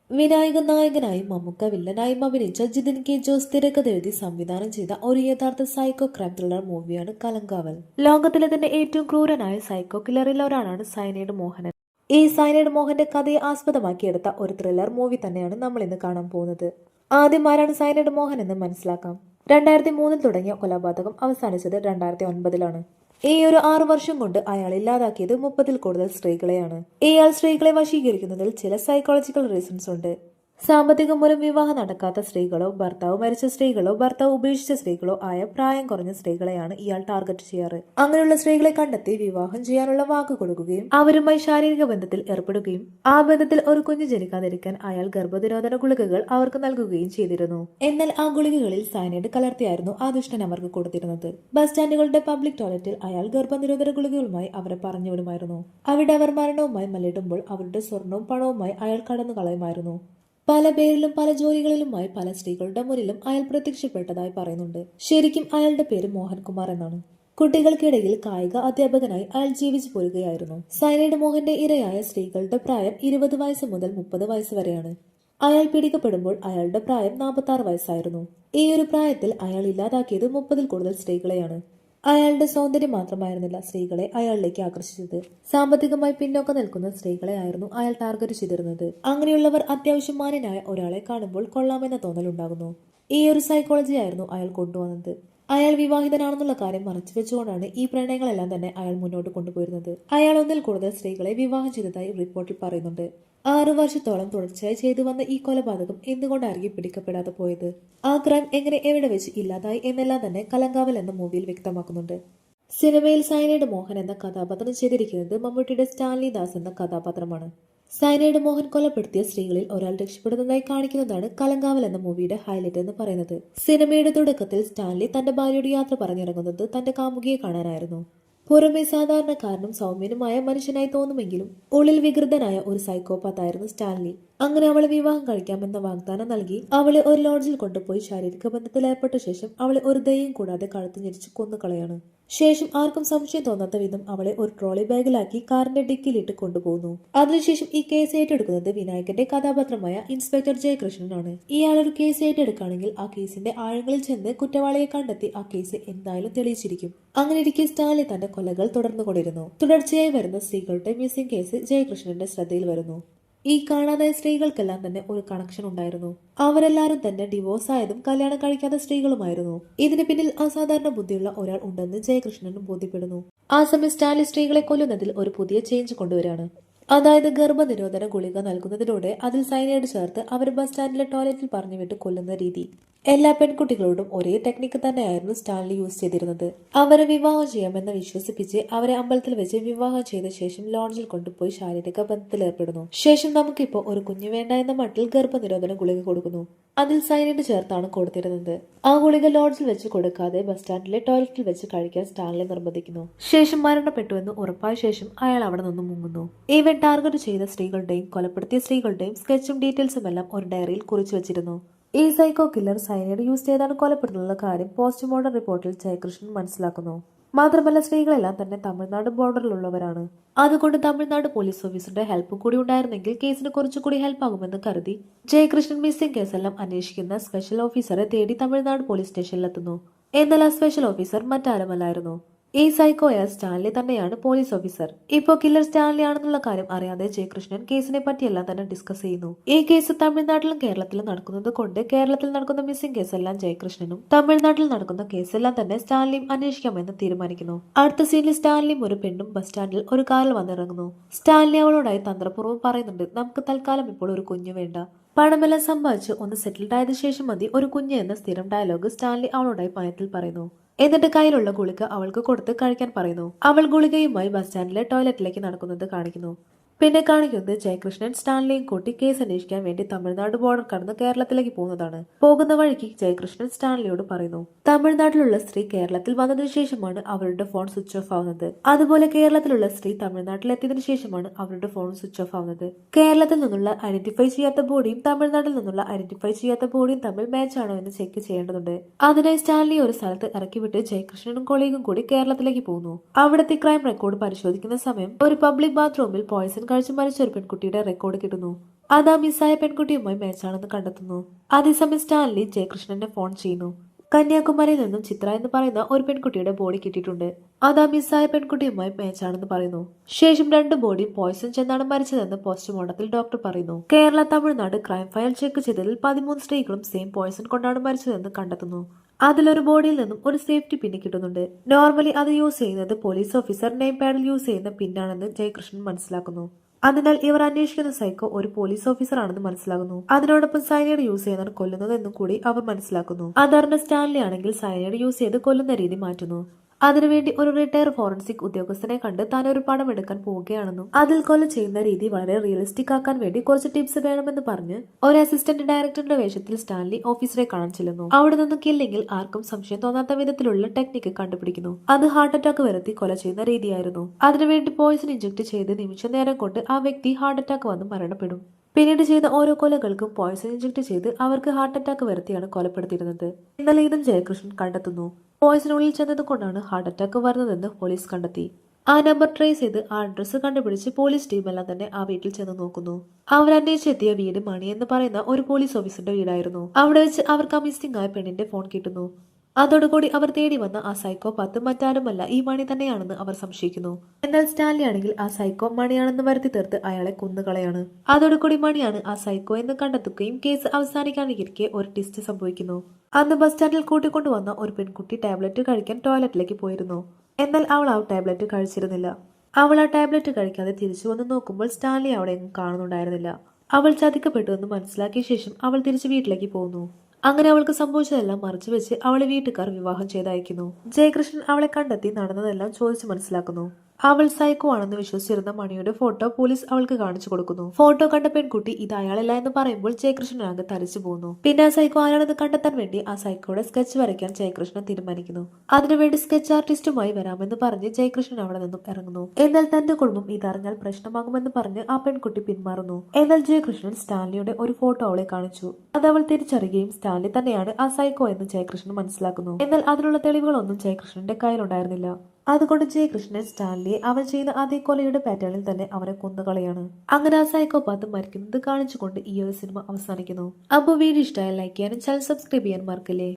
വിനായകൻ നായകനായും മമ്മൂക്ക വില്ലനായും അഭിനയിച്ച ജിതിൻ കെ ജോസ് തിരക്കഥ എഴുതി സംവിധാനം ചെയ്ത ഒരു യഥാർത്ഥ സൈക്കോ ക്രൈം ത്രില്ലർ മൂവിയാണ് കലങ്കാവൽ. ലോകത്തിലെ തന്നെ ഏറ്റവും ക്രൂരനായ സൈക്കോ കില്ലറിൽ ഒരാളാണ് സൈനൈഡ് മോഹനൻ. ഈ സൈനൈഡ് മോഹന്റെ കഥയെ ആസ്പദമാക്കിയെടുത്ത ഒരു ത്രില്ലർ മൂവി തന്നെയാണ് നമ്മൾ ഇന്ന് കാണാൻ പോകുന്നത്. ആദ്യം ആരാണ് സൈനൈഡ് മോഹൻ എന്ന് മനസ്സിലാക്കാം. 2003 തുടങ്ങിയ കൊലപാതകം അവസാനിച്ചത് 2009 ഈ ഒരു 6 വർഷം കൊണ്ട് അയാൾ ഇല്ലാതാക്കിയത് 30-ൽ കൂടുതൽ സ്ത്രീകളെയാണ്. ഇയാൾ സ്ത്രീകളെ വശീകരിക്കുന്നതിൽ ചില സൈക്കോളജിക്കൽ റീസൺസ് ഉണ്ട്. സാമ്പത്തികം മൂലം വിവാഹം നടക്കാത്ത സ്ത്രീകളോ, ഭർത്താവ് മരിച്ച സ്ത്രീകളോ, ഭർത്താവ് ഉപേക്ഷിച്ച സ്ത്രീകളോ ആയ പ്രായം കുറഞ്ഞ സ്ത്രീകളെയാണ് ഇയാൾ ടാർഗറ്റ് ചെയ്യാറ്. അങ്ങനെയുള്ള സ്ത്രീകളെ കണ്ടെത്തി വിവാഹം ചെയ്യാനുള്ള വാക്ക് കൊടുക്കുകയും അവരുമായി ശാരീരിക ബന്ധത്തിൽ ഏർപ്പെടുകയും ആ ബന്ധത്തിൽ ഒരു കുഞ്ഞ് ജനിക്കാതിരിക്കാൻ അയാൾ ഗർഭനിരോധന ഗുളികകൾ അവർക്ക് നൽകുകയും ചെയ്തിരുന്നു. എന്നാൽ ആ ഗുളികകളിൽ സയനൈഡ് കലർത്തിയായിരുന്നു ആ ദുഷ്ടൻ അവർക്ക് കൊടുത്തിരുന്നത്. ബസ് സ്റ്റാൻഡുകളുടെ പബ്ലിക് ടോയ്ലറ്റിൽ അയാൾ ഗർഭനിരോധന ഗുളികകളുമായി അവരെ പറഞ്ഞുവിടുമായിരുന്നു. അവിടെ അവർ മരണവുമായി മല്ലിടുമ്പോൾ അവരുടെ സ്വർണവും പണവുമായി അയാൾ കടന്നു കളയുമായിരുന്നു. പല പേരിലും പല ജോലികളിലുമായി പല സ്ത്രീകളുടെ മുന്നിലും അയാൾ പ്രത്യക്ഷപ്പെട്ടതായി പറയുന്നുണ്ട്. ശരിക്കും അയാളുടെ പേര് മോഹൻകുമാർ എന്നാണ്. കുട്ടികൾക്കിടയിൽ കായിക അധ്യാപകനായി അയാൾ ജീവിച്ചു പോരുകയായിരുന്നു. സൈനൈഡ് മോഹന്റെ ഇരയായ സ്ത്രീകളുടെ പ്രായം 20 വയസ്സ് മുതൽ 30 വയസ്സ് വരെയാണ്. അയാൾ പിടിക്കപ്പെടുമ്പോൾ അയാളുടെ പ്രായം 46 വയസ്സായിരുന്നു. ഈ ഒരു പ്രായത്തിൽ അയാൾ ഇല്ലാതാക്കിയത് 30-ൽ കൂടുതൽ സ്ത്രീകളെയാണ്. അയാളുടെ സൗന്ദര്യം മാത്രമായിരുന്നില്ല സ്ത്രീകളെ അയാളിലേക്ക് ആകർഷിച്ചത്. സാമ്പത്തികമായി പിന്നോക്കം നിൽക്കുന്ന സ്ത്രീകളെ ആയിരുന്നു അയാൾ ടാർഗറ്റ് ചെയ്തിരുന്നത്. അങ്ങനെയുള്ളവർ അത്യാവശ്യം മാന്യനായ ഒരാളെ കാണുമ്പോൾ കൊള്ളാമെന്ന തോന്നലുണ്ടാകുന്നു. ഈ ഒരു സൈക്കോളജി ആയിരുന്നു അയാൾ കൊണ്ടുവന്നത്. അയാൾ വിവാഹിതനാണെന്നുള്ള കാര്യം മറച്ചു വെച്ചുകൊണ്ടാണ് ഈ പ്രണയങ്ങളെല്ലാം തന്നെ അയാൾ മുന്നോട്ട് കൊണ്ടുപോയിരുന്നത്. അയാൾ 1-ൽ കൂടുതൽ സ്ത്രീകളെ വിവാഹം ചെയ്തതായി റിപ്പോർട്ടിൽ പറയുന്നുണ്ട്. 6 വർഷത്തോളം തുടർച്ചയായി ചെയ്തു വന്ന ഈ കൊലപാതകം എന്തുകൊണ്ടായിരിക്കും പിടിക്കപ്പെടാതെ പോയത്? ആ ക്രൈം എങ്ങനെ എവിടെ വെച്ച് ഇല്ലാതായി എന്നെല്ലാം തന്നെ കലങ്കാവൽ എന്ന മൂവിയിൽ വ്യക്തമാക്കുന്നുണ്ട്. സിനിമയിൽ സൈനൈഡ് മോഹൻ എന്ന കഥാപാത്രം ചെയ്തിരിക്കുന്നത് മമ്മൂട്ടിയുടെ സ്റ്റാൻലി ദാസ് എന്ന കഥാപാത്രമാണ്. സൈനൈഡ് മോഹൻ കൊലപ്പെടുത്തിയ സ്ത്രീകളിൽ ഒരാൾ രക്ഷപ്പെടുന്നതായി കാണിക്കുന്നതാണ് കലങ്കാവൽ എന്ന മൂവിയുടെ ഹൈലൈറ്റ് എന്ന് പറയുന്നത്. സിനിമയുടെ തുടക്കത്തിൽ സ്റ്റാൻലി തന്റെ ഭാര്യയോട് യാത്ര പറഞ്ഞിറങ്ങുന്നത് തന്റെ കാമുകിയെ കാണാനായിരുന്നു. പുറമെ സാധാരണക്കാരനും സൗമ്യനുമായ മനുഷ്യനായി തോന്നുമെങ്കിലും ഉള്ളിൽ വികൃതനായ ഒരു സൈക്കോപാത്തായിരുന്നു സ്റ്റാൻലി. അങ്ങനെ അവളെ വിവാഹം കഴിക്കാമെന്ന വാഗ്ദാനം നൽകി അവളെ ഒരു ലോഡ്ജിൽ കൊണ്ടുപോയി ശാരീരിക ബന്ധത്തിൽ ഏർപ്പെട്ട ശേഷം അവളെ ഒരു ദയ്യം കൂടാതെ കഴുത്ത് ഞെരിച്ച് കൊന്നുകളയാണ്. ശേഷം ആർക്കും സംശയം തോന്നാത്ത വിധം അവളെ ഒരു ട്രോളി ബാഗിലാക്കി കാറിന്റെ ഡിക്കിലിട്ട് കൊണ്ടുപോകുന്നു. അതിനുശേഷം ഈ കേസ് ഏറ്റെടുക്കുന്നത് വിനായകന്റെ കഥാപാത്രമായ ഇൻസ്പെക്ടർ ജയകൃഷ്ണനാണ്. ഇയാൾ ഒരു കേസ് ഏറ്റെടുക്കുകയാണെങ്കിൽ ആ കേസിന്റെ ആഴങ്ങളിൽ ചെന്ന് കുറ്റവാളിയെ കണ്ടെത്തി ആ കേസ് എന്തായാലും തെളിയിച്ചിരിക്കും. അങ്ങനെ ഇരിക്കെ സ്റ്റാൻലി തന്റെ കൊലകൾ തുടർന്നുകൊണ്ടിരുന്നു. തുടർച്ചയായി വരുന്ന സ്ത്രീകളുടെ മിസ്സിംഗ് കേസ് ജയകൃഷ്ണന്റെ ശ്രദ്ധയിൽ വരുന്നു. ഈ കാണാതായ സ്ത്രീകൾക്കെല്ലാം തന്നെ ഒരു കണക്ഷൻ ഉണ്ടായിരുന്നു. അവരെല്ലാരും തന്നെ ഡിവോഴ്സ് ആയതും കല്യാണം കഴിക്കാത്ത സ്ത്രീകളുമായിരുന്നു. ഇതിന് പിന്നിൽ അസാധാരണ ബുദ്ധിയുള്ള ഒരാൾ ഉണ്ടെന്ന് ജയകൃഷ്ണനും ബോധ്യപ്പെടുന്നു. ആ സമയം സ്റ്റാൻലി സ്ത്രീകളെ കൊല്ലുന്നതിൽ ഒരു പുതിയ ചേഞ്ച് കൊണ്ടുവരികയാണ്. അതായത് ഗർഭനിരോധന ഗുളിക നൽകുന്നതിലൂടെ അതിൽ സൈനൈഡ് ചേർത്ത് അവർ ബസ് സ്റ്റാൻഡിലെ ടോയ്ലറ്റിൽ പറഞ്ഞുവിട്ട് കൊല്ലുന്ന രീതി. എല്ലാ പെൺകുട്ടികളോടും ഒരേ ടെക്നിക്ക് തന്നെയായിരുന്നു സ്റ്റാൻലി യൂസ് ചെയ്തിരുന്നത്. അവരെ വിവാഹം ചെയ്യാമെന്ന് വിശ്വസിപ്പിച്ച് അവരെ അമ്പലത്തിൽ വെച്ച് വിവാഹം ചെയ്ത ശേഷം ലോഡ്ജിൽ കൊണ്ടുപോയി ശാരീരിക ബന്ധത്തിൽ ഏർപ്പെടുന്നു. ശേഷം നമുക്കിപ്പോ ഒരു കുഞ്ഞു വേണ്ട എന്ന മട്ടിൽ ഗർഭനിരോധന ഗുളിക കൊടുക്കുന്നു. അതിൽ സൈനൈഡ് ചേർത്താണ് കൊടുത്തിരുന്നത്. ആ ഗുളിക ലോഡ്ജിൽ വെച്ച് കൊടുക്കാതെ ബസ് സ്റ്റാൻഡിലെ ടോയ്ലറ്റിൽ വെച്ച് കഴിക്കാൻ സ്റ്റാൻലി നിർബന്ധിക്കുന്നു. ശേഷം മരണപ്പെട്ടുവെന്ന് ഉറപ്പായ ശേഷം അയാൾ അവിടെ നിന്നും മുങ്ങുന്നു. ഈവൻ ടാർഗറ്റ് ചെയ്ത സ്ത്രീകളുടെയും കൊലപ്പെടുത്തിയ സ്ത്രീകളുടെയും സ്കെച്ചും ഡീറ്റെയിൽസും എല്ലാം ഒരു ഡയറിയിൽ കുറിച്ചു വെച്ചിരുന്നു. ഈ സൈക്കോ കില്ലർ സൈനൈഡ് യൂസ് ചെയ്താണ് കൊലപ്പെടുത്തുന്ന കാര്യം പോസ്റ്റ്മോർട്ടം റിപ്പോർട്ടിൽ ജയകൃഷ്ണൻ മനസ്സിലാക്കുന്നു. മാത്രമല്ല സ്ത്രീകളെല്ലാം തന്നെ തമിഴ്നാട് ബോർഡറിലുള്ളവരാണ്. അതുകൊണ്ട് തമിഴ്നാട് പോലീസ് ഓഫീസറുടെ ഹെൽപ്പ് കൂടി ഉണ്ടായിരുന്നെങ്കിൽ കേസിന് കുറച്ചുകൂടി ഹെൽപ്പ് ആകുമെന്ന് കരുതി ജയകൃഷ്ണൻ മിസ്സിംഗ് കേസെല്ലാം അന്വേഷിക്കുന്ന സ്പെഷ്യൽ ഓഫീസറെ തേടി തമിഴ്നാട് പോലീസ് സ്റ്റേഷനിലെത്തുന്നു. എന്നാൽ ആ സ്പെഷ്യൽ ഓഫീസർ മറ്റാരുമല്ലായിരുന്നു. ഈ സൈക്കോയായ സ്റ്റാൻലി തന്നെയാണ് പോലീസ് ഓഫീസർ. ഇപ്പോ കില്ലർ സ്റ്റാൻലി ആണെന്നുള്ള കാര്യം അറിയാതെ ജയകൃഷ്ണൻ കേസിനെ പറ്റിയെല്ലാം തന്നെ ഡിസ്കസ് ചെയ്യുന്നു. ഈ കേസ് തമിഴ്നാട്ടിലും കേരളത്തിലും നടക്കുന്നത് കൊണ്ട് കേരളത്തിൽ നടക്കുന്ന മിസ്സിംഗ് കേസെല്ലാം ജയകൃഷ്ണനും തമിഴ്നാട്ടിൽ നടക്കുന്ന കേസെല്ലാം തന്നെ സ്റ്റാൻലിയും അന്വേഷിക്കാമെന്ന് തീരുമാനിക്കുന്നു. അടുത്ത സീനിൽ സ്റ്റാൻലിയും ഒരു പെണ്ണും ബസ് സ്റ്റാൻഡിൽ ഒരു കാറിൽ വന്നിറങ്ങുന്നു. സ്റ്റാൻലി അവളോടായി തന്ത്രപൂർവ്വം പറയുന്നുണ്ട്, നമുക്ക് തൽക്കാലം ഇപ്പോൾ ഒരു കുഞ്ഞു വേണ്ട, പണമെല്ലാം സമ്പാദിച്ച് ഒന്ന് സെറ്റിൽഡ് ആയതിനു ശേഷം മതി ഒരു കുഞ്ഞ് എന്ന സ്ഥിരം ഡയലോഗ് സ്റ്റാൻലി അവളോടായി ഭയത്തിൽ പറയുന്നു. എന്നിട്ട് കയ്യിലുള്ള ഗുളിക അവൾക്ക് കൊടുത്ത് കഴിക്കാൻ പറയുന്നു. അവൾ ഗുളികയുമായി ബസ് സ്റ്റാൻഡിലെ ടോയ്ലറ്റിലേക്ക് നടക്കുന്നത് കാണിക്കുന്നു. പിന്നെ കാണിക്കുന്നത് ജയകൃഷ്ണൻ സ്റ്റാൻലിയും കൂട്ടി കേസ് അന്വേഷിക്കാൻ വേണ്ടി തമിഴ്നാട് ബോർഡർ കടന്ന് കേരളത്തിലേക്ക് പോകുന്നതാണ്. പോകുന്ന വഴിക്ക് ജയകൃഷ്ണൻ സ്റ്റാൻലിയോട് പറയുന്നു, തമിഴ്നാട്ടിലുള്ള സ്ത്രീ കേരളത്തിൽ വന്നതിനു ശേഷമാണ് അവരുടെ ഫോൺ സ്വിച്ച് ഓഫ് ആവുന്നത്. അതുപോലെ കേരളത്തിലുള്ള സ്ത്രീ തമിഴ്നാട്ടിൽ എത്തിയതിനു ശേഷമാണ് അവരുടെ ഫോൺ സ്വിച്ച് ഓഫ് ആവുന്നത്. കേരളത്തിൽ നിന്നുള്ള ഐഡന്റിഫൈ ചെയ്യാത്ത ബോഡിയും തമിഴ്നാട്ടിൽ നിന്നുള്ള ഐഡന്റിഫൈ ചെയ്യാത്ത ബോഡിയും തമ്മിൽ മാച്ച് ആണോ എന്ന് ചെക്ക് ചെയ്യേണ്ടതുണ്ട്. അതിനായി സ്റ്റാൻലി ഒരു സ്ഥലത്ത് ഇറക്കിവിട്ട് ജയകൃഷ്ണനും കൊളീഗും കൂടി കേരളത്തിലേക്ക് പോകുന്നു. അവിടുത്തെ ക്രൈം റെക്കോർഡ് പരിശോധിക്കുന്ന സമയം ഒരു പബ്ലിക് ബാത്റൂമിൽ പോയിസൺ കഴിച്ച് മരിച്ച ഒരു പെൺകുട്ടിയുടെ റെക്കോർഡ് കിട്ടുന്നു. അത് ആ മിസ്സായ പെൺകുട്ടിയുമായി മാച്ചാണെന്ന് കണ്ടെത്തുന്നു. അതേസമയം സ്റ്റാൻലി ജയകൃഷ്ണനെ ഫോൺ ചെയ്യുന്നു. കന്യാകുമാരിയിൽ നിന്നും ചിത്ര എന്ന് പറയുന്ന ഒരു പെൺകുട്ടിയുടെ ബോഡി കിട്ടിയിട്ടുണ്ട്. അത് ആ മിസ്സായ പെൺകുട്ടിയുമായി മാച്ചാണെന്ന് പറയുന്നു. ശേഷം 2 ബോഡിയും പോയ്സൺ ചെന്നാണ് മരിച്ചതെന്ന് പോസ്റ്റ്മോർട്ടത്തിൽ ഡോക്ടർ പറയുന്നു. Kerala Tamil Nadu crime file check ചെയ്തതിൽ 13 സ്ത്രീകളും സെയിം പോയ്സൺ കൊണ്ടാണ് മരിച്ചതെന്ന് കണ്ടെത്തുന്നു. അതിലൊരു ബോഡിയിൽ നിന്നും ഒരു സേഫ്റ്റി പിന്ന് കിട്ടുന്നുണ്ട്. നോർമലി അത് യൂസ് ചെയ്യുന്നത് പോലീസ് ഓഫീസർ നെയിം പാഡിൽ യൂസ് ചെയ്യുന്ന പിന്നാണെന്ന് ജയകൃഷ്ണൻ മനസ്സിലാക്കുന്നു. അതിനാൽ ഇവർ അന്വേഷിക്കുന്ന സൈക്കോ ഒരു പോലീസ് ഓഫീസർ ആണെന്ന് മനസ്സിലാകുന്നു. അതിനോടൊപ്പം സൈനൈഡ് യൂസ് ചെയ്യുന്നതാണ് കൊല്ലുന്നതെന്നും കൂടി അവർ മനസ്സിലാക്കുന്നു. അതറിഞ്ഞ സ്റ്റാൻലി ആണെങ്കിൽ സൈനൈഡ് യൂസ് ചെയ്ത് കൊല്ലുന്ന രീതി മാറ്റുന്നു. അതിനുവേണ്ടി ഒരു റിട്ടയർ ഫോറൻസിക് ഉദ്യോഗസ്ഥനെ കണ്ട് താൻ ഒരു പടം എടുക്കാൻ പോവുകയാണെന്നും അതിൽ കൊല ചെയ്യുന്ന രീതി വളരെ റിയലിസ്റ്റിക് ആക്കാൻ വേണ്ടി കുറച്ച് ടിപ്സ് വേണമെന്ന് പറഞ്ഞ് ഒരു അസിസ്റ്റന്റ് ഡയറക്ടറുടെ വേഷത്തിൽ സ്റ്റാൻലി ഓഫീസറെ കാണാൻ ചെല്ലുന്നു. അവിടെ നിന്ന് കില്ലെങ്കിൽ ആർക്കും സംശയം തോന്നാത്ത വിധത്തിലുള്ള ടെക്നിക്ക് കണ്ടുപിടിക്കുന്നു. അത് ഹാർട്ട് അറ്റാക്ക് വരുത്തി കൊല ചെയ്യുന്ന രീതിയായിരുന്നു. അതിനുവേണ്ടി പോയിസൺ ഇഞ്ചക്ട് ചെയ്ത് നിമിഷ നേരം കൊണ്ട് ആ വ്യക്തി ഹാർട്ട് അറ്റാക്ക് വന്ന് മരണപ്പെടും. പിന്നീട് ചെയ്ത ഓരോ കൊലകൾക്കും പോയിസൺ ഇഞ്ചക്ട് ചെയ്ത് അവർക്ക് ഹാർട്ട് അറ്റാക്ക് വരുത്തിയാണ് കൊലപ്പെടുത്തിയിരുന്നത്. എന്നാൽ ഇതും ജയകൃഷ്ണൻ കണ്ടെത്തുന്നു. പോയിസണുള്ളിൽ ചെന്നത് കൊണ്ടാണ് ഹാർട്ട് അറ്റാക്ക് വരുന്നതെന്ന് പോലീസ് കണ്ടെത്തി. ആ നമ്പർ ട്രേസ് ചെയ്ത് ആ അഡ്രസ്സ് കണ്ടുപിടിച്ച് പോലീസ് ടീമെല്ലാം തന്നെ ആ വീട്ടിൽ ചെന്ന് നോക്കുന്നു. അവർ അന്വേഷിച്ചെത്തിയ വീട് മണി എന്ന് പറയുന്ന ഒരു പോലീസ് ഓഫീസറുടെ വീടായിരുന്നു. അവിടെ വെച്ച് അവർക്ക് ആ മിസ്സിംഗ് ആയ പെണ്ണിന്റെ ഫോൺ കിട്ടുന്നു. അതോടുകൂടി അവർ തേടി വന്ന ആ സൈക്കോപാത്ത് മറ്റാരുമല്ല ഈ മണി തന്നെയാണെന്ന് അവർ സംശയിക്കുന്നു. എന്നാൽ സ്റ്റാൻലി ആണെങ്കിൽ ആ സൈക്കോ മണിയാണെന്ന് വരുത്തി തീർത്ത് അയാളെ കൊന്നുകളയാണ്. അതോടുകൂടി മണിയാണ് ആ സൈക്കോ എന്ന് കണ്ടെത്തുകയും കേസ് അവസാനിക്കാനിരിക്കെ ഒരു ട്വിസ്റ്റ് സംഭവിക്കുന്നു. അന്ന് ബസ് സ്റ്റാൻഡിൽ കൂട്ടിക്കൊണ്ടുവന്ന ഒരു പെൺകുട്ടി ടാബ്ലറ്റ് കഴിക്കാൻ ടോയ്ലറ്റിലേക്ക് പോയിരുന്നു. എന്നാൽ അവൾ ആ ടാബ്ലറ്റ് കഴിച്ചിരുന്നില്ല. അവൾ ആ ടാബ്ലറ്റ് കഴിക്കാതെ തിരിച്ചു വന്ന് നോക്കുമ്പോൾ സ്റ്റാൻലി അവിടെ എങ്ങും കാണുന്നുണ്ടായിരുന്നില്ല. അവൾ ചതിക്കപ്പെട്ടു എന്ന് മനസ്സിലാക്കിയ ശേഷം അവൾ തിരിച്ച് വീട്ടിലേക്ക് പോകുന്നു. അങ്ങനെ അവൾക്ക് സംഭവിച്ചതെല്ലാം മറച്ചു വെച്ച് അവളെ വീട്ടുകാർ വിവാഹം ചെയ്തയക്കുന്നു. ജയകൃഷ്ണൻ അവളെ കണ്ടെത്തി നടന്നതെല്ലാം ചോദിച്ചു മനസ്സിലാക്കുന്നു. അവൾ സൈക്കോ ആണെന്ന് വിശ്വസിച്ചിരുന്ന മണിയുടെ ഫോട്ടോ പോലീസ് അവൾക്ക് കാണിച്ചു കൊടുക്കുന്നു. ഫോട്ടോ കണ്ട പെൺകുട്ടി ഇത് അയാളല്ല എന്ന് പറയുമ്പോൾ ജയകൃഷ്ണൻ ആകെ തരിച്ചു പോകുന്നു. പിന്നെ ആ സൈക്കോ ആരാണെന്ന് കണ്ടെത്താൻ വേണ്ടി ആ സൈക്കോയുടെ സ്കെച്ച് വരയ്ക്കാൻ ജയകൃഷ്ണൻ തീരുമാനിക്കുന്നു. അതിനുവേണ്ടി സ്കെച്ച് ആർട്ടിസ്റ്റുമായി വരാമെന്ന് പറഞ്ഞ് ജയകൃഷ്ണൻ അവിടെ നിന്നും ഇറങ്ങുന്നു. എന്നാൽ തന്റെ കുടുംബം ഇതറിഞ്ഞാൽ പ്രശ്നമാകുമെന്ന് പറഞ്ഞ് ആ പെൺകുട്ടി പിന്മാറുന്നു. എന്നാൽ ജയകൃഷ്ണൻ സ്റ്റാൻലിയുടെ ഒരു ഫോട്ടോ അവളെ കാണിച്ചു. അത് അവൾ തിരിച്ചറിയുകയും സ്റ്റാൻലി തന്നെയാണ് ആ സൈക്കോ എന്ന് ജയകൃഷ്ണൻ മനസ്സിലാക്കുന്നു. എന്നാൽ അതിനുള്ള തെളിവുകളൊന്നും ജയകൃഷ്ണന്റെ കയ്യിലുണ്ടായിരുന്നില്ല. അതുകൊണ്ട് ജയകൃഷ്ണൻ സ്റ്റാൻലിയെ അവൻ ചെയ്യുന്ന അതേ കൊലയുടെ പാറ്റേണിൽ തന്നെ അവനെ കൊന്നുകളയാണ്. അങ്ങനെ ആ സൈക്കോപാത്ത് മരിക്കുന്നത് കാണിച്ചുകൊണ്ട് ഈ ഒരു സിനിമ അവസാനിക്കുന്നു. അപ്പോൾ വീഡിയോ ഇഷ്ടമായ ലൈക്ക് ചെയ്യാനും ചാനൽ സബ്സ്ക്രൈബ് ചെയ്യാൻ മറക്കല്ലേ.